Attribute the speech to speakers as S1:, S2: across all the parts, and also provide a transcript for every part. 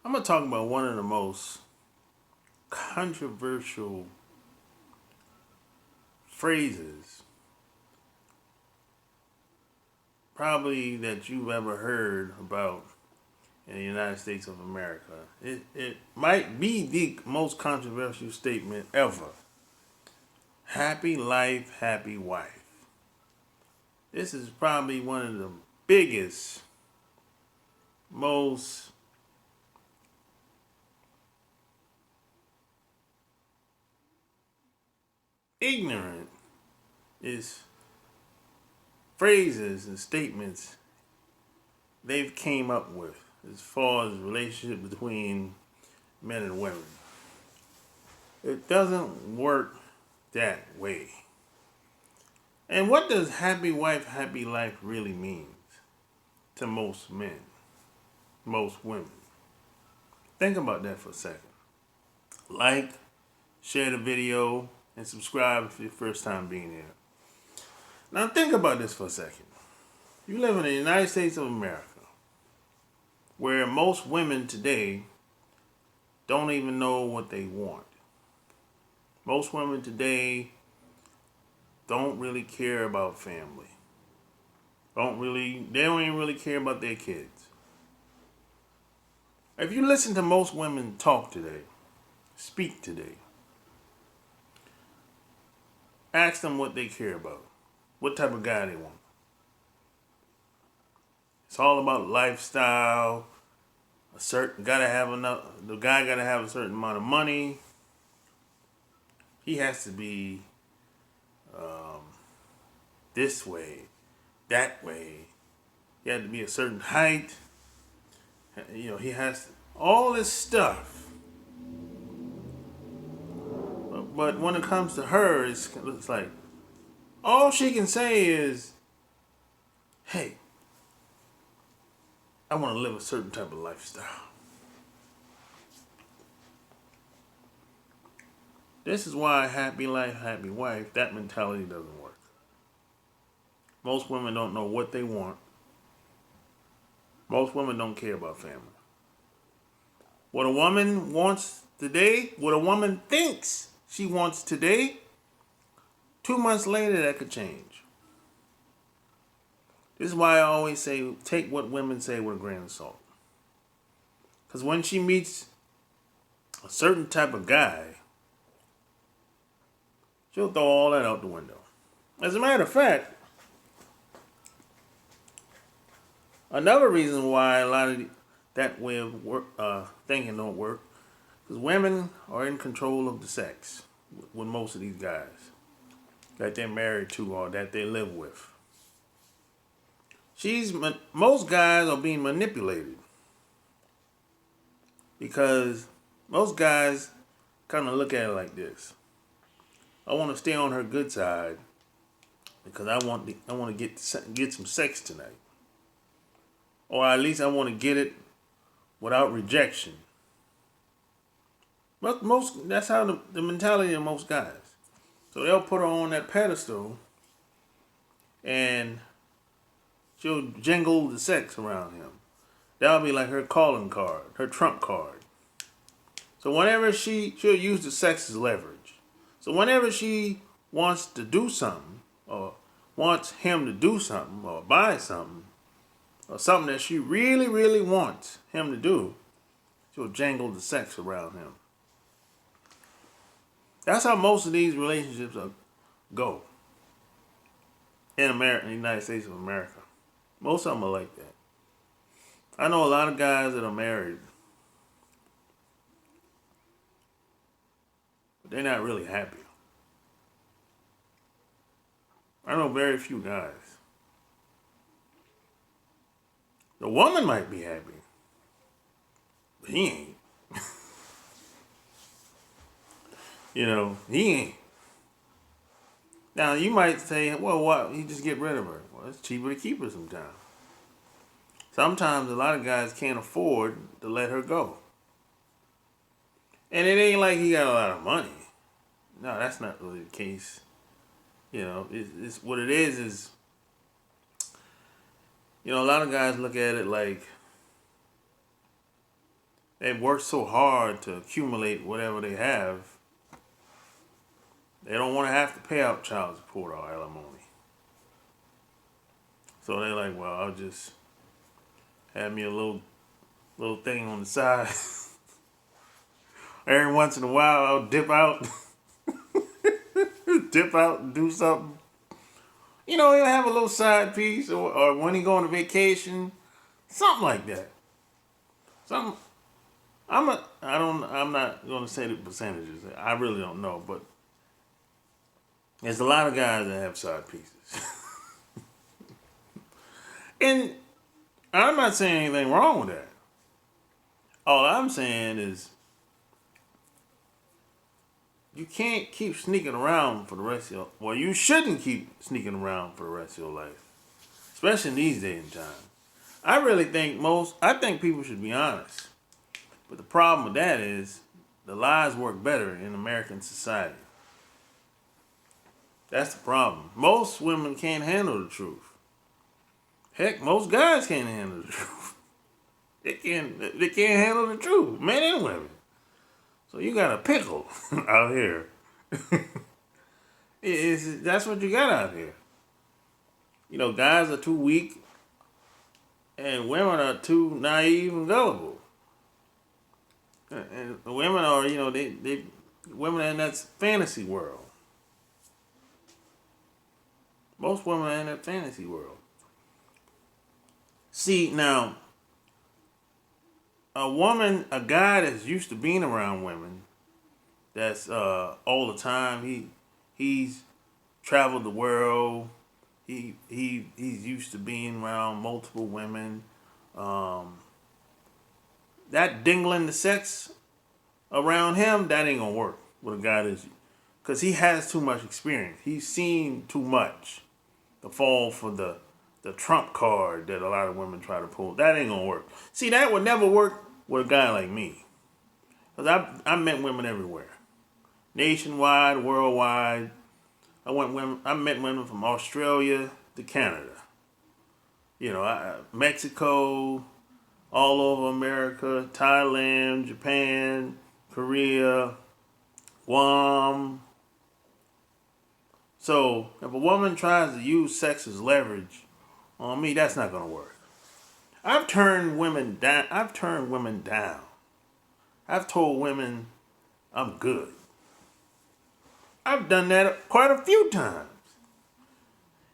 S1: I'm going to talk about one of the most controversial phrases probably that you've ever heard about in the United States of America. It might be the most controversial statement ever. Happy life, happy wife. This is probably one of the biggest, most ignorant is phrases and statements they've came up with as far as relationship between men and women. It doesn't work that way. And what does happy wife, happy life really mean to most men, most women? Think about that for a second. Like, share the video, and subscribe if it's your first time being here. Now think about this for a second. You live in the United States of America, where most women today don't even know what they want. Most women today don't really care about family. They don't even really care about their kids. If you listen to most women talk today, speak today, ask them what they care about, what type of guy they want. It's all about lifestyle. The guy gotta have a certain amount of money. He has to be this way, that way. He had to be a certain height. He has all this stuff. But when it comes to her, it's like all she can say is, "Hey, I want to live a certain type of lifestyle." This is why happy life, happy wife, that mentality doesn't work. Most women don't know what they want. Most women don't care about family. What a woman wants today, what a woman thinks she wants today, 2 months later that could change. This is why I always say, take what women say with a grain of salt. Because when she meets a certain type of guy, she'll throw all that out the window. As a matter of fact, another reason why a lot of that way of thinking don't work, because women are in control of the sex with most of these guys that they're married to or that they live with. Most guys are being manipulated because most guys kind of look at it like this: I want to stay on her good side because I want to get some sex tonight, or at least I want to get it without rejection. But that's how the mentality of most guys. So they'll put her on that pedestal and she'll jangle the sex around him. That'll be like her calling card, her trump card. So whenever she'll use the sex as leverage. So whenever she wants to do something, or wants him to do something, or buy something, or something that she really, really wants him to do, she'll jangle the sex around him. That's how most of these relationships go in America, in the United States of America. Most of them are like that. I know a lot of guys that are married, but they're not really happy. I know very few guys. The woman might be happy, but he ain't. He ain't. Now, you might say, well, what? You just get rid of her. Well, it's cheaper to keep her sometimes. Sometimes a lot of guys can't afford to let her go. And it ain't like he got a lot of money. No, that's not really the case. It's what it is, a lot of guys look at it like They work so hard to accumulate whatever they have. They don't want to have to pay out child support or alimony. So they're like, well, I'll just have me a little thing on the side. Every once in a while, I'll dip out, and do something. You know, he'll have a little side piece, or when he go on a vacation, something like that. Something. I'm not going to say the percentages. I really don't know, but there's a lot of guys that have side pieces. And I'm not saying anything wrong with that. All I'm saying is you can't keep sneaking around for the rest of your life. Well, you shouldn't keep sneaking around for the rest of your life. Especially in these days and times. I think people should be honest. But the problem with that is the lies work better in American society. That's the problem. Most women can't handle the truth. Heck, most guys can't handle the truth. They can't handle the truth, men and women. So you got a pickle out here. That's what you got out here. You know, guys are too weak, and women are too naive and gullible. And women are, you know, women are in that fantasy world. Most women are in that fantasy world. See, now, a guy that's used to being around women, that's all the time, he's traveled the world, he's used to being around multiple women, that Jangle the Sex around him, that ain't gonna work with a guy that's, because he has too much experience. He's seen too much to fall for the trump card that a lot of women try to pull. That ain't gonna work. See, that would never work with a guy like me. Because I met women everywhere. Nationwide, worldwide. I met women from Australia to Canada. You know, Mexico, all over America, Thailand, Japan, Korea, Guam. So if a woman tries to use sex as leverage on me, that's not gonna work. I've turned women down. I've told women I'm good. I've done that quite a few times.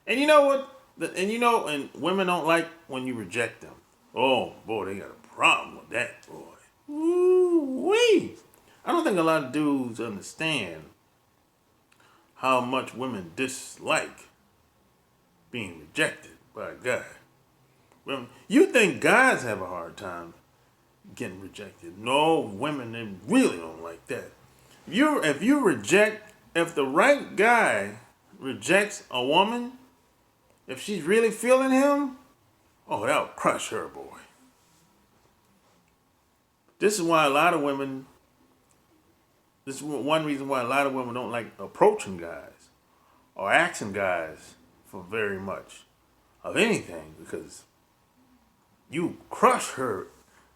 S1: And you know what? And women don't like when you reject them. Oh boy, they got a problem with that, boy. Ooh-wee. I don't think a lot of dudes understand how much women dislike being rejected by a guy. Well, you think guys have a hard time getting rejected? No, women, they really don't like that. If the right guy rejects a woman, if she's really feeling him, oh, that'll crush her, boy. This is one reason why a lot of women don't like approaching guys or asking guys for very much of anything, because you crush her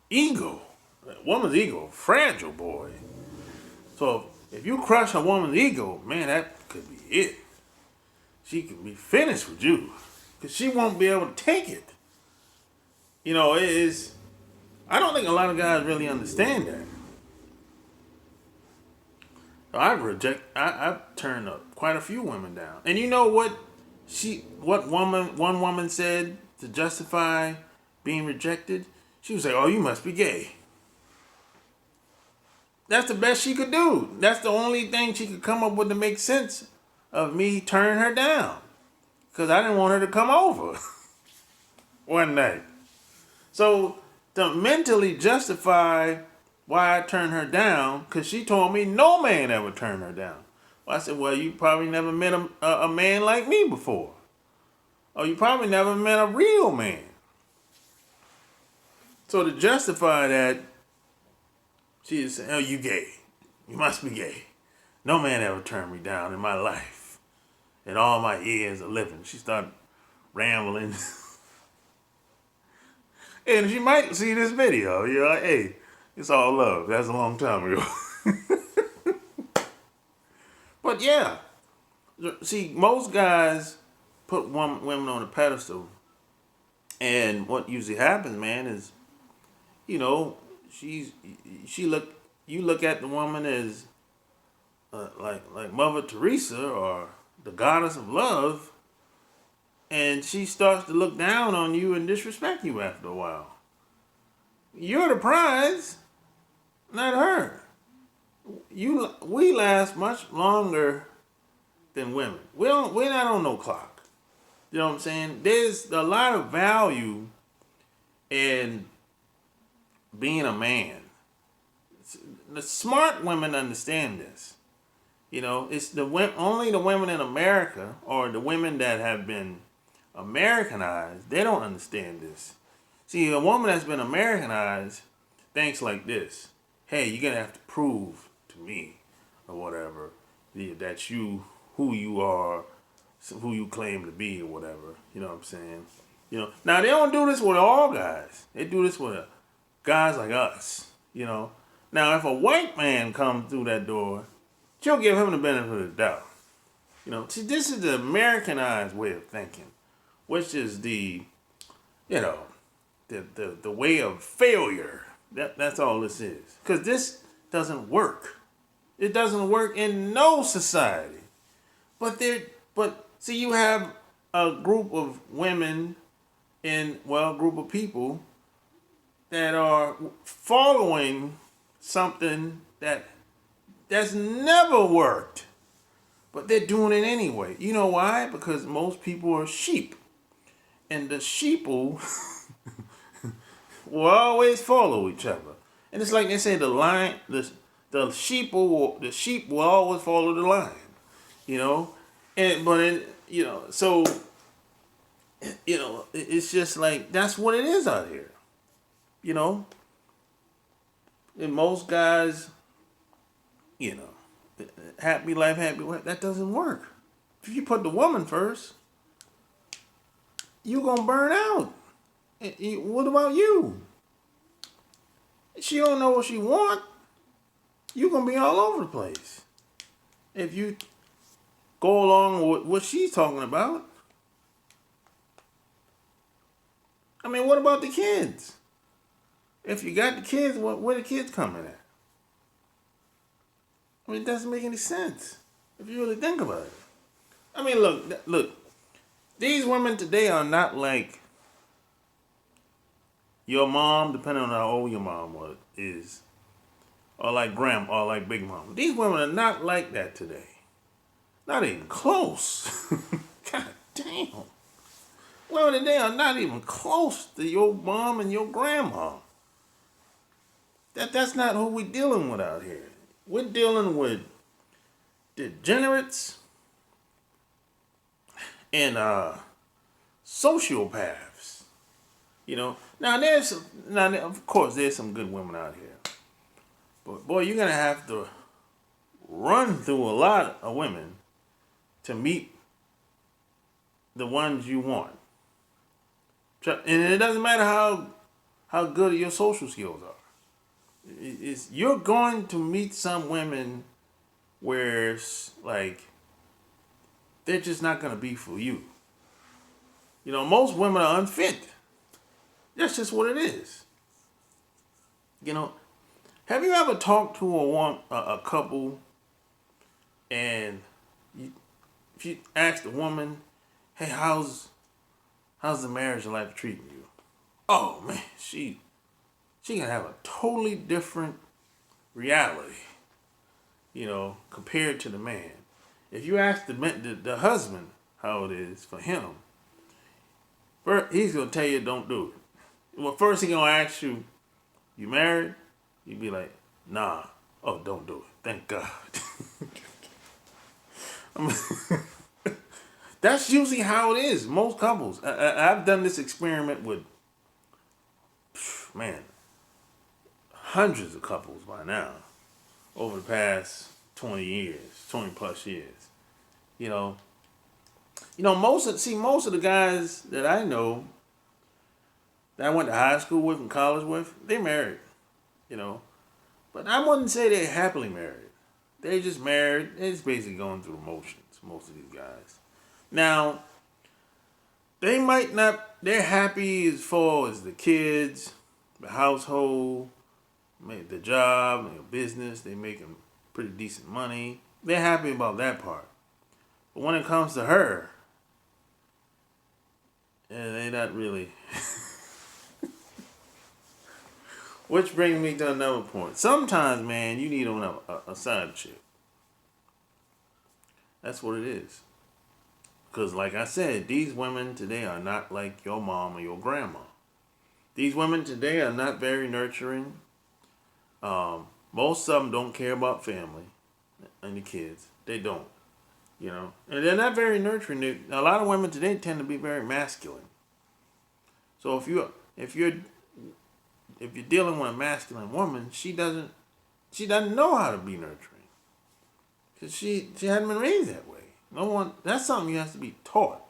S1: ego. A woman's ego, fragile, boy. So if you crush a woman's ego, man, that could be it. She could be finished with you, because she won't be able to take it. You know, I don't think a lot of guys really understand that. I've turned quite a few women down. And you know what one woman said to justify being rejected? She was like, oh, you must be gay. That's the best she could do. That's the only thing she could come up with to make sense of me turning her down. Because I didn't want her to come over one night. So to mentally justify why I turned her down, because she told me no man ever turned her down. Well, I said, well, you probably never met a man like me before. Or you probably never met a real man. So to justify that, she just said, oh, you gay. You must be gay. No man ever turned me down in my life. In all my years of living. She started rambling. And she might see this video. You're like, hey, It's all love. That's a long time ago. But yeah, see, most guys put women on a pedestal, and what usually happens, man, is you know she look you look at the woman as like Mother Teresa or the goddess of love, and she starts to look down on you and disrespect you after a while. You're the prize, not her. We last much longer than women. We're not on no clock. You know what I'm saying? There's a lot of value in being a man. The smart women understand this. You know, it's only the women in America or the women that have been Americanized. They don't understand this. See, a woman that's been Americanized thinks like this: "Hey, you're gonna have to prove to me, or whatever, that who you are, who you claim to be, or whatever." You know what I'm saying? You know. Now they don't do this with all guys. They do this with guys like us. You know. Now if a white man comes through that door, she'll give him the benefit of the doubt. You know. See, this is the Americanized way of thinking, which is the way of failure. That's all this is. Because this doesn't work. It doesn't work in no society. But see, you have a group of women group of people that are following something that's never worked. But they're doing it anyway. You know why? Because most people are sheep. And the sheeple will always follow each other. And it's like they say, the sheep will always follow the lion. You know, it's just like that's what it is out here. You know, and most guys, happy life, that doesn't work. If you put the woman first, you gonna burn out. What about you? She don't know what she want. You gonna be all over the place. If you go along with what she's talking about. I mean, what about the kids? If you got the kids, where the kids coming at? I mean, it doesn't make any sense if you really think about it. I mean, look. These women today are not like your mom, depending on how old your mom is, or like grandma, or like big mom. These women are not like that today. Not even close. God damn. Women today are not even close to your mom and your grandma. That's not who we're dealing with out here. We're dealing with degenerates and sociopaths. You know. Now of course there's some good women out here. But boy, you're gonna have to run through a lot of women to meet the ones you want. And it doesn't matter how good your social skills are. You're going to meet some women where it's like they're just not going to be for you. You know, most women are unfit. That's just what it is. You know, have you ever talked to a couple, and if you ask the woman, "Hey, how's the marriage life treating you?" Oh man, she can have a totally different reality, compared to the man. If you ask the husband how it is for him, first, he's gonna tell you don't do it. Well, first he's gonna ask you, "You married?" You'd be like, "Nah." "Oh, don't do it. Thank God." That's usually how it is. Most couples. I've done this experiment with, hundreds of couples by now over the past 20 plus years. Most of the guys that I know that I went to high school with and college with, they married. you know. But I wouldn't say they're happily married. They just married. They're just basically going through the motions. Most of these guys. Now, they might not. They're happy as far as the kids, the household, the job, the business. They making pretty decent money. They're happy about that part. But when it comes to her, they're not really. Which brings me to another point. Sometimes, man, you need a side chick. That's what it is. Because, like I said, these women today are not like your mom or your grandma. These women today are not very nurturing. Most of them don't care about family and the kids. They don't, you know. And they're not very nurturing. A lot of women today tend to be very masculine. So if you're dealing with a masculine woman, she doesn't know how to be nurturing, because she hasn't been raised that way. No one. That's something you have to be taught.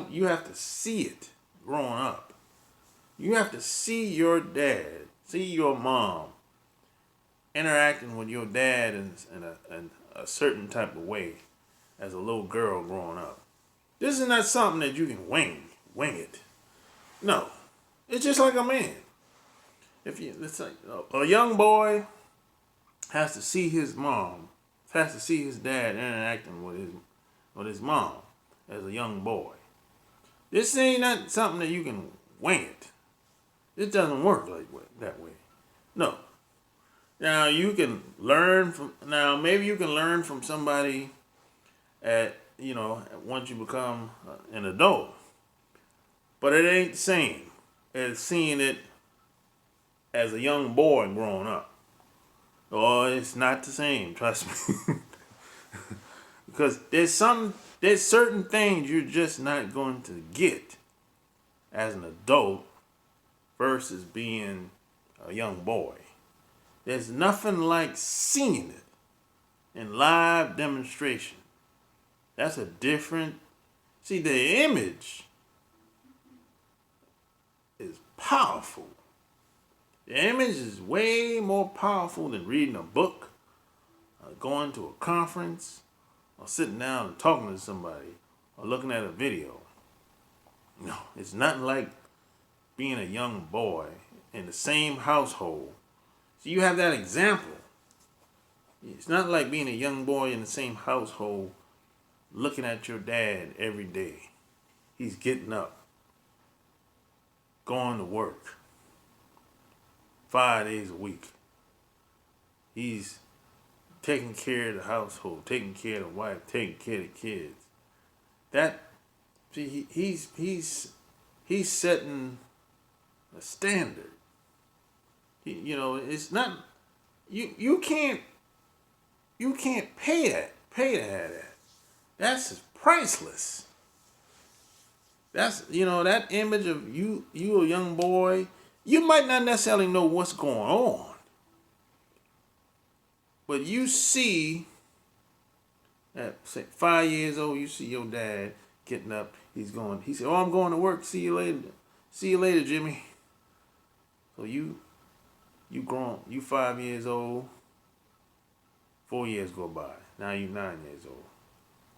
S1: You have to see it growing up. You have to see your dad, see your mom interacting with your dad in a certain type of way as a little girl growing up. This is not something that you can wing it. No, it's just like a man. It's like a young boy has to see his mom, has to see his dad interacting with his mom as a young boy. This ain't not something that you can wing it. It doesn't work that way. No. Now you can learn from. Now maybe you can learn from somebody once you become an adult, but it ain't the same as seeing it as a young boy growing up. Oh, it's not the same. Trust me. Because there's certain things you're just not going to get as an adult versus being a young boy. There's nothing like seeing it in live demonstration. That's a different. See, the image is powerful. The image is way more powerful than reading a book, going to a conference, or sitting down and talking to somebody, or looking at a video. No, it's nothing like being a young boy in the same household. So you have that example. It's not like being a young boy in the same household looking at your dad every day. He's getting up, going to work 5 days a week. He's taking care of the household, taking care of the wife, taking care of the kids. He's setting a standard. It's not you can't pay that. That's priceless. That's that image of you a young boy. You might not necessarily know what's going on, but you see at say 5 years old, you see your dad getting up. He said, "Oh, I'm going to work. See you later. See you later, Jimmy." So you grown. You 5 years old. 4 years go by. Now you 9 years old.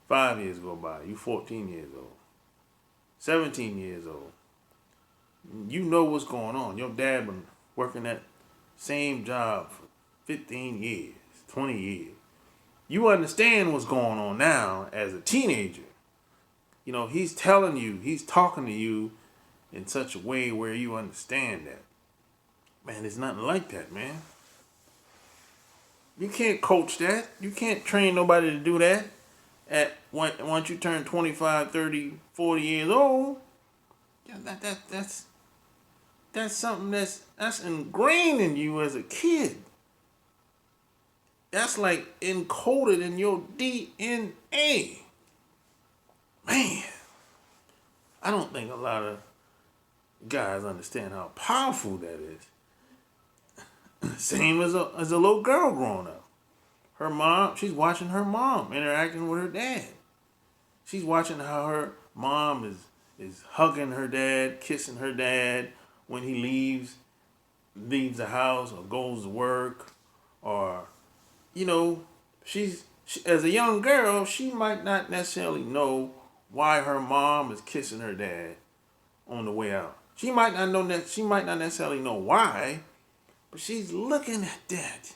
S1: 5 years go by. You 14 years old. 17 years old. You know what's going on. Your dad been working that same job for 15 years, 20 years. You understand what's going on now as a teenager. He's telling you, he's talking to you in such a way where you understand that. Man, it's nothing like that, man. You can't coach that. You can't train nobody to do that. Once you turn 25, 30, 40 years old, that's something that's ingrained in you as a kid. That's like encoded in your DNA. Man, I don't think a lot of guys understand how powerful that is. Same as a little girl growing up. Her mom, she's watching her mom interacting with her dad. She's watching how her mom is hugging her dad, kissing her dad when he leaves leaves the house or goes to work, or you know, she, as a young girl, she might not necessarily know why her mom is kissing her dad on the way out. She might not know that. She might not necessarily know why, but she's looking at that.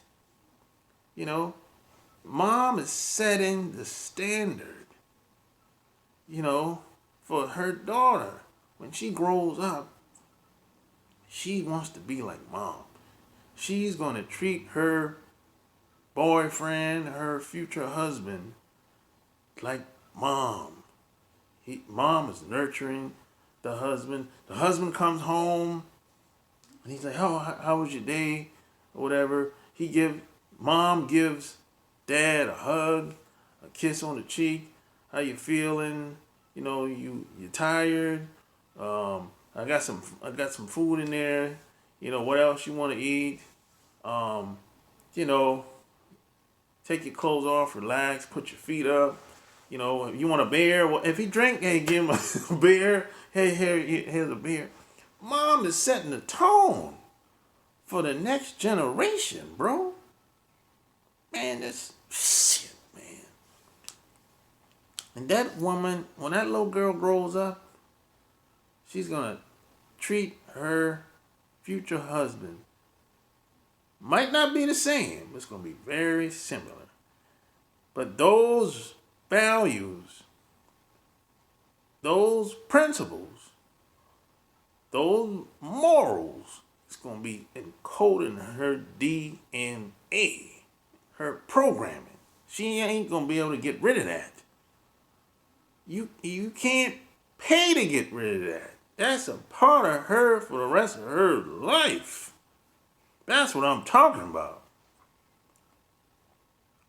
S1: You know, mom is setting the standard. You know, for her daughter when she grows up, she wants to be like mom. She's gonna treat her boyfriend, her future husband, like mom. Mom is nurturing the husband. The husband comes home and he's like, "Oh, how was your day?" or whatever. Mom gives dad a hug, a kiss on the cheek. How you feeling? You know, you're tired. I got some food in there. You know, what else you want to eat? You know, take your clothes off, relax, put your feet up. You know, if you want a beer, well, if he drink, hey, give him a beer. Hey, here's a beer. Mom is setting the tone for the next generation, bro. Man, that's shit, man. And that woman, when that little girl grows up, she's gonna treat her future husband. Might not be the same, but it's gonna be very similar. But those values, those principles, those morals, it's going to be encoded in her DNA, her programming. She ain't going to be able to get rid of that. You can't pay to get rid of that. That's a part of her for the rest of her life. That's what I'm talking about.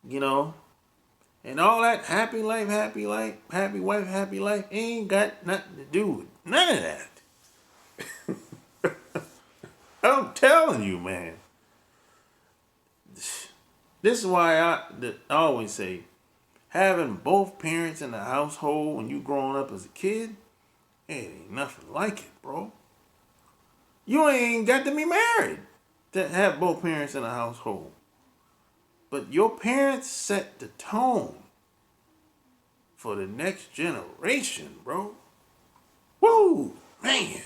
S1: You know? And all that happy life, happy wife, happy life ain't got nothing to do with none of that. I'm telling you, man. This is why I always say, having both parents in the household when you growing up as a kid, it ain't nothing like it, bro. You ain't got to be married to have both parents in the household. But your parents set the tone for the next generation, bro. Woo, man.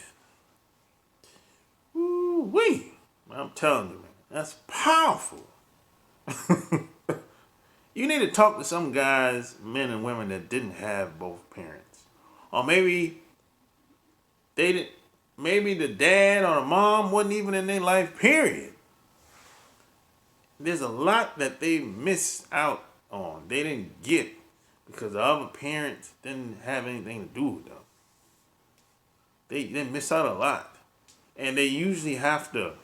S1: Woo wee. I'm telling you, man, that's powerful. You need to talk to some guys, men and women that didn't have both parents. Or maybe they didn't, maybe the dad or the mom wasn't even in their life, period. There's a lot that they missed out on. They didn't get because the other parents didn't have anything to do with them. They miss out a lot. And they usually have to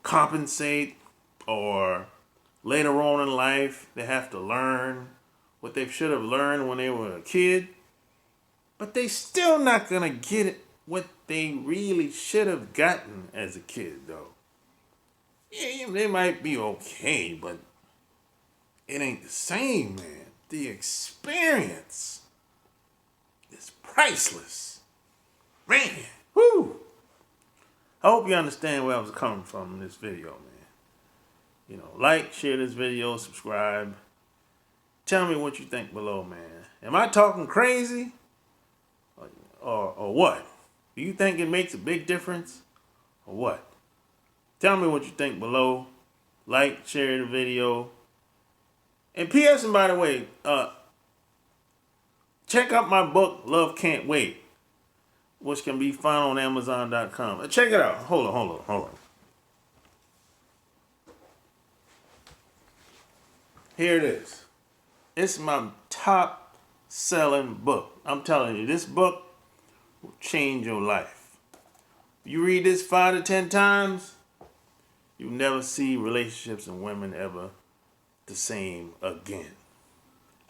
S1: compensate, or later on in life, they have to learn what they should have learned when they were a kid. But they still not going to get it what they really should have gotten as a kid, though. Yeah, they might be okay, but it ain't the same, man. The experience is priceless. Man, whoo! I hope you understand where I was coming from in this video, man. You know, like, share this video, subscribe. Tell me what you think below, man. Am I talking crazy? Or what? Do you think it makes a big difference? Or what? Tell me what you think below. Like, share the video. And P.S. and by the way, check out my book, Love Can't Wait, which can be found on Amazon.com. Check it out. Hold on. Here it is. It's my top selling book. I'm telling you, this book will change your life. If you read this 5 to 10 times, you'll never see relationships and women ever the same again.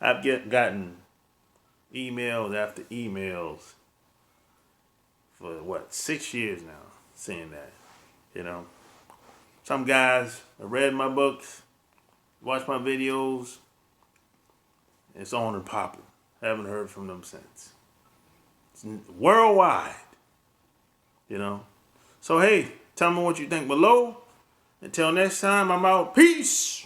S1: I've gotten emails after emails for 6 years now saying that. You know, some guys have read my books, watched my videos, it's on and popping. Haven't heard from them since. It's worldwide, you know. So hey, Tell me what you think below. Until next time, I'm out. Peace.